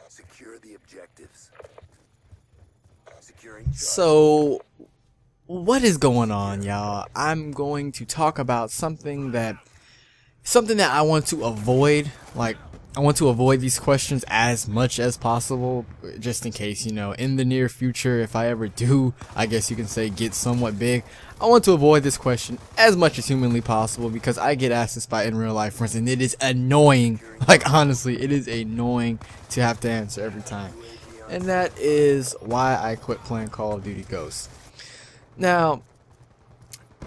Secure the objectives. So, what is going on, y'all? I'm going to talk about something that I want to avoid. Like, I want to avoid these questions as much as possible, just in case, in the near future, if I ever do, I guess you can say, get somewhat big, I want to avoid this question as much as humanly possible because I get asked this by in real life friends and it is annoying. Like, honestly, it is annoying to have to answer every time. And that is why I quit playing Call of Duty Ghosts. Now,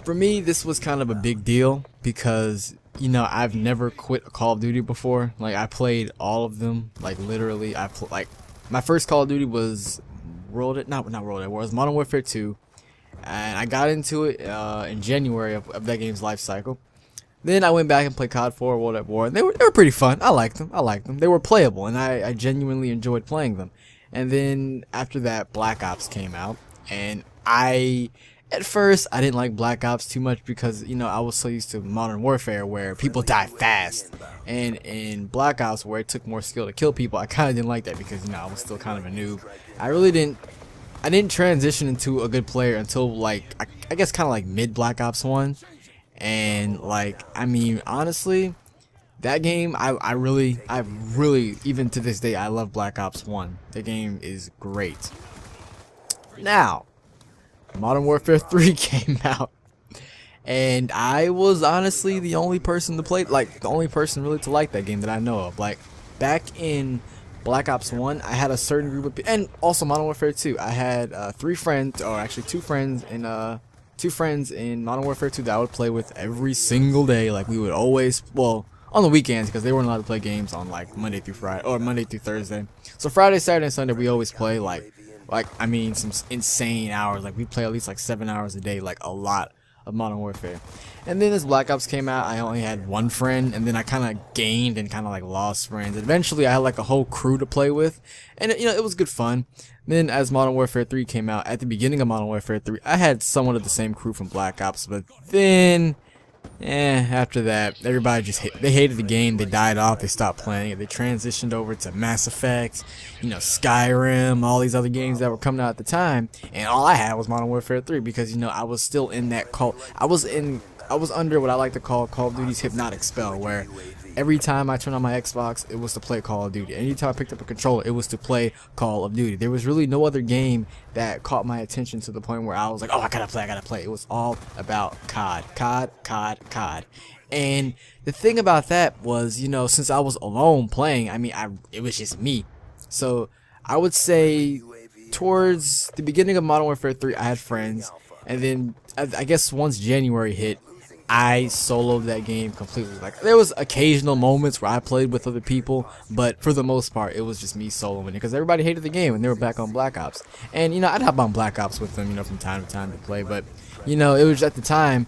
for me, this was kind of a big deal because, I've never quit a Call of Duty before. Like, I played all of them. Like, literally, my first Call of Duty was not World at War, it was Modern Warfare 2. And I got into it in January of that game's life cycle. Then I went back and played CoD 4, World at War, and they were pretty fun. I liked them. They were playable, and I genuinely enjoyed playing them. And then after that, Black Ops came out, and at first I didn't like Black Ops too much because I was so used to Modern Warfare where people die fast, and in Black Ops where it took more skill to kill people, I kind of didn't like that because I was still kind of a noob. I didn't transition into a good player until like I guess kind of like mid Black Ops 1, and honestly, that game I really even to this day I love Black Ops 1. The game is great. Now, Modern Warfare 3 came out, and I was honestly the only person to play, like the only person really to like that game that I know of. Like back in Black Ops 1, I had a certain group of people, and also Modern Warfare 2. I had two friends in Modern Warfare 2 that I would play with every single day. Like we would always, well, on the weekends because they weren't allowed to play games on like Monday through Friday or Monday through Thursday. So Friday, Saturday, and Sunday we always play some insane hours. Like we play at least like 7 hours a day, like a lot of Modern Warfare. And then as Black Ops came out, I only had one friend, and then I kind of gained and kind of like lost friends. Eventually I had like a whole crew to play with, and it was good fun. Then as Modern Warfare 3 came out, at the beginning of Modern Warfare 3, I had somewhat of the same crew from Black Ops, but then after that, everybody they hated the game, they died off, they stopped playing it, they transitioned over to Mass Effect, Skyrim, all these other games that were coming out at the time, and all I had was Modern Warfare 3 because, I was still in that cult. I was under what I like to call Call of Duty's hypnotic spell, where every time I turned on my Xbox, it was to play Call of Duty. Anytime I picked up a controller, it was to play Call of Duty. There was really no other game that caught my attention to the point where I was like, oh, I gotta play. It was all about COD. And the thing about that was, since I was alone playing, it was just me. So I would say towards the beginning of Modern Warfare 3, I had friends. And then I guess once January hit, I soloed that game completely. Like there was occasional moments where I played with other people, but for the most part, it was just me soloing it because everybody hated the game and they were back on Black Ops. And I'd hop on Black Ops with them, from time to time to play. But it was at the time,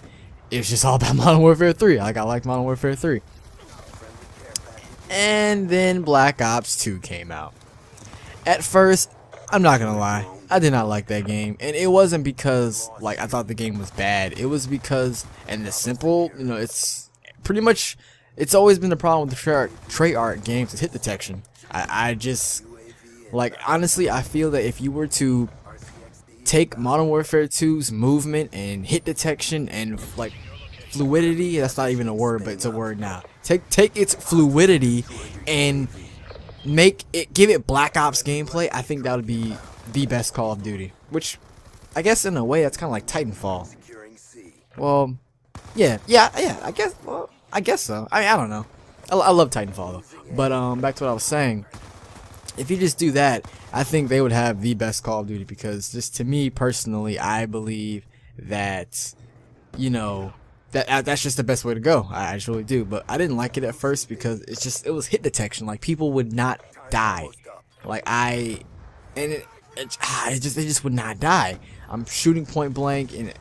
it was just all about Modern Warfare 3. Like I liked Modern Warfare 3. And then Black Ops 2 came out. At first, I'm not gonna lie, I did not like that game, and it wasn't because like I thought the game was bad. It was because, and the simple, it's pretty much, it's always been the problem with the Treyarch games is hit detection. I just like, honestly, I feel that if you were to take Modern Warfare 2's movement and hit detection and like fluidity, that's not even a word, but it's a word now. Take its fluidity and give it Black Ops gameplay, I think that would be the best Call of Duty. Which, I guess in a way, that's kind of like Titanfall. Well, yeah, I guess so. I don't know. I love Titanfall though. But back to what I was saying. If you just do that, I think they would have the best Call of Duty because just to me personally, I believe that that's just the best way to go. I just really do. But I didn't like it at first because it was hit detection. Like people would not die. They just would not die. I'm shooting point blank, and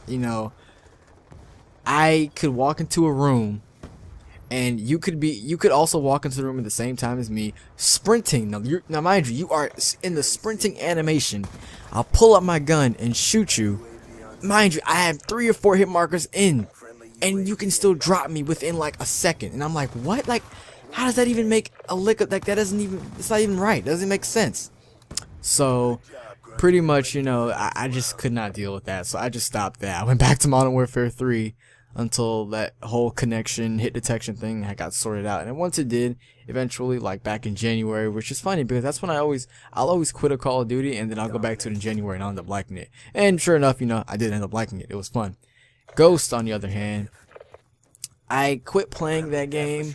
I could walk into a room, and you could also walk into the room at the same time as me, sprinting. Now mind you, you are in the sprinting animation. I'll pull up my gun and shoot you. Mind you, I have 3 or 4 hit markers in, and you can still drop me within like a second. And I'm like, what? Like, how does that even make a lick of like that? Doesn't even, it's not even right. It doesn't make sense. So pretty much, you know, I just could not deal with that, so I just stopped that. I went back to Modern Warfare 3 until that whole connection hit detection thing I got sorted out. And once it did, eventually, like back in January, which is funny because that's when I'll always quit a Call of Duty and then I'll go back to it in January and I'll end up liking it. And sure enough, you know, I did end up liking it. It was fun. Ghost, on the other hand, I quit playing that game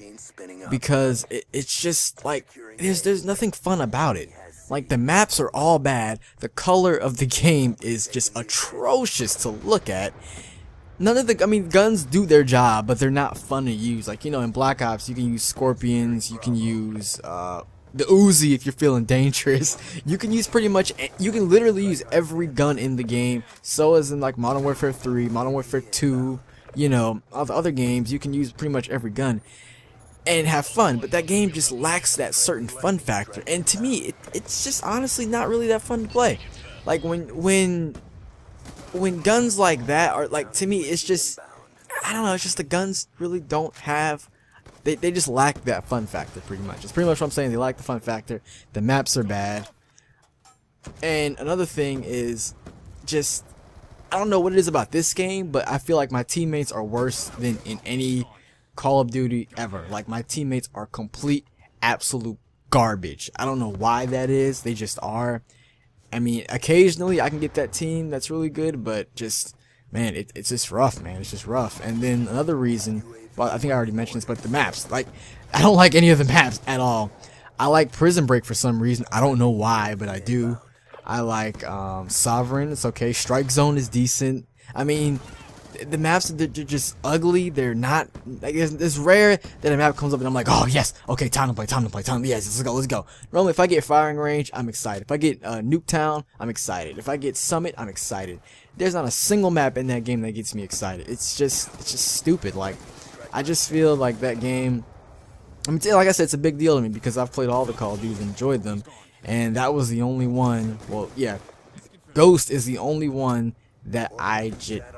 because it's just like there's nothing fun about it. Like, the maps are all bad. The color of the game is just atrocious to look at. None of the, I mean, guns do their job, but they're not fun to use. Like, you know, in Black Ops, you can use Scorpions, you can use the Uzi if you're feeling dangerous. You can use pretty much, you can literally use every gun in the game. So as in like Modern Warfare 3, Modern Warfare 2, you know, all the other games, you can use pretty much every gun and have fun, but that game just lacks that certain fun factor. And to me, it's just honestly not really that fun to play. Like when guns like that are like, to me, it's just, I don't know, it's just the guns really don't have, they just lack that fun factor pretty much. It's pretty much what I'm saying. They lack the fun factor. The maps are bad. And another thing is just, I don't know what it is about this game, but I feel like my teammates are worse than in any Call of Duty ever. Like, my teammates are complete, absolute garbage. I don't know why that is. They just are. I mean, occasionally I can get that team that's really good, but just, man, it's just rough, man. It's just rough. And then another reason, well, I think I already mentioned this, but the maps. Like, I don't like any of the maps at all. I like Prison Break for some reason. I don't know why, but I do. I like Sovereign. It's okay. Strike Zone is decent. I mean, the maps, they're just ugly. They're not, like, it's rare that a map comes up and I'm like, oh yes, okay, time to play, yes, let's go. Normally, if I get Firing Range, I'm excited. If I get Nuketown, I'm excited. If I get Summit, I'm excited. There's not a single map in that game that gets me excited. It's just stupid. Like, I just feel like that game, I mean, like I said, it's a big deal to me because I've played all the Call of Duties and enjoyed them, and that was the only one, well, yeah, Ghost is the only one that I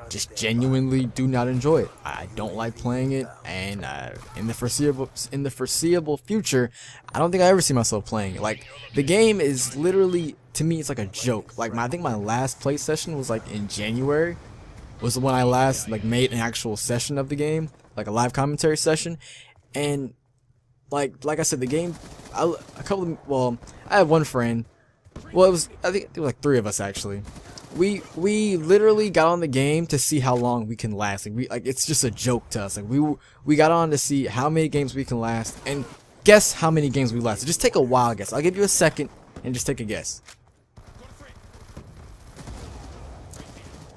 just genuinely do not enjoy it. I don't like playing it, and in the foreseeable future, I don't think I ever see myself playing it. Like, the game is literally, to me, it's like a joke. Like, I think my last play session was like in January, was when I last like made an actual session of the game, like a live commentary session, and like I said, the game, I have one friend. Well, I think it was like 3 of us actually. We literally got on the game to see how long we can last. Like it's just a joke to us. Like we got on to see how many games we can last, and guess how many games we last. So just take a wild guess. I'll give you a second and just take a guess.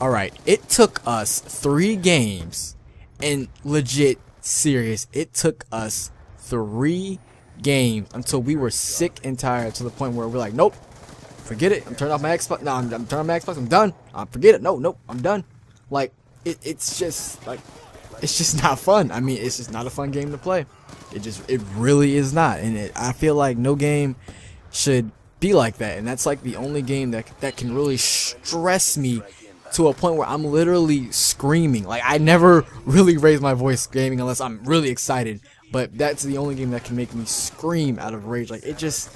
All right, it took us 3 games, and legit serious. It took us 3 games until we were sick and tired to the point where we're like, nope. Forget it. I'm turning off my Xbox. No, I'm turning off my Xbox. I'm done. Forget it. Nope. I'm done. Like, it's just like, it's just not fun. I mean, it's just not a fun game to play. It really is not. And I feel like no game should be like that. And that's like the only game that can really stress me to a point where I'm literally screaming. Like, I never really raise my voice gaming unless I'm really excited. But that's the only game that can make me scream out of rage. Like, it just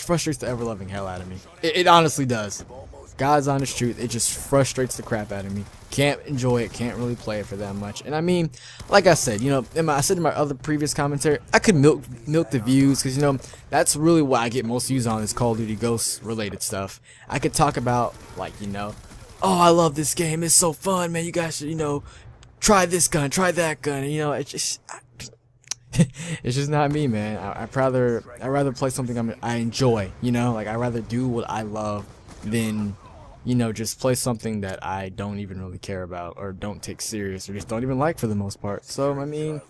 frustrates the ever-loving hell out of me. It honestly does. God's honest truth, it just frustrates the crap out of me. Can't enjoy it, can't really play it for that much. And I mean, like I said, you know, I said in my other previous commentary, I could milk the views, because, you know, that's really what I get most views on, is Call of Duty Ghost related stuff. I could talk about, like, you know, oh, I love this game, it's so fun, man, you guys should, you know, try this gun, try that gun, and, you know, it's just, it's just not me, man. I'd rather play something I enjoy, you know, like I'd rather do what I love than, you know, just play something that I don't even really care about or don't take serious or just don't even like for the most part. So I mean,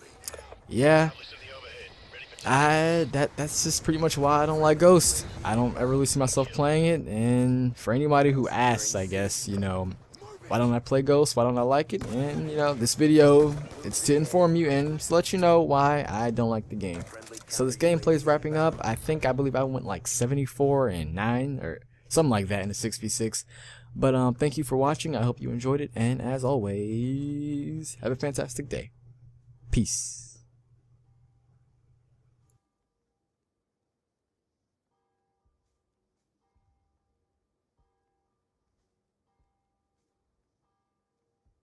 yeah, that's just pretty much why I don't like Ghost. I don't ever really see myself playing it, and for anybody who asks, I guess, you know, why don't I play Ghost? Why don't I like it? And, you know, this video, it's to inform you and to let you know why I don't like the game. So this gameplay is wrapping up. I believe I went like 74-9 or something like that in a 6v6. But thank you for watching. I hope you enjoyed it. And as always, have a fantastic day. Peace.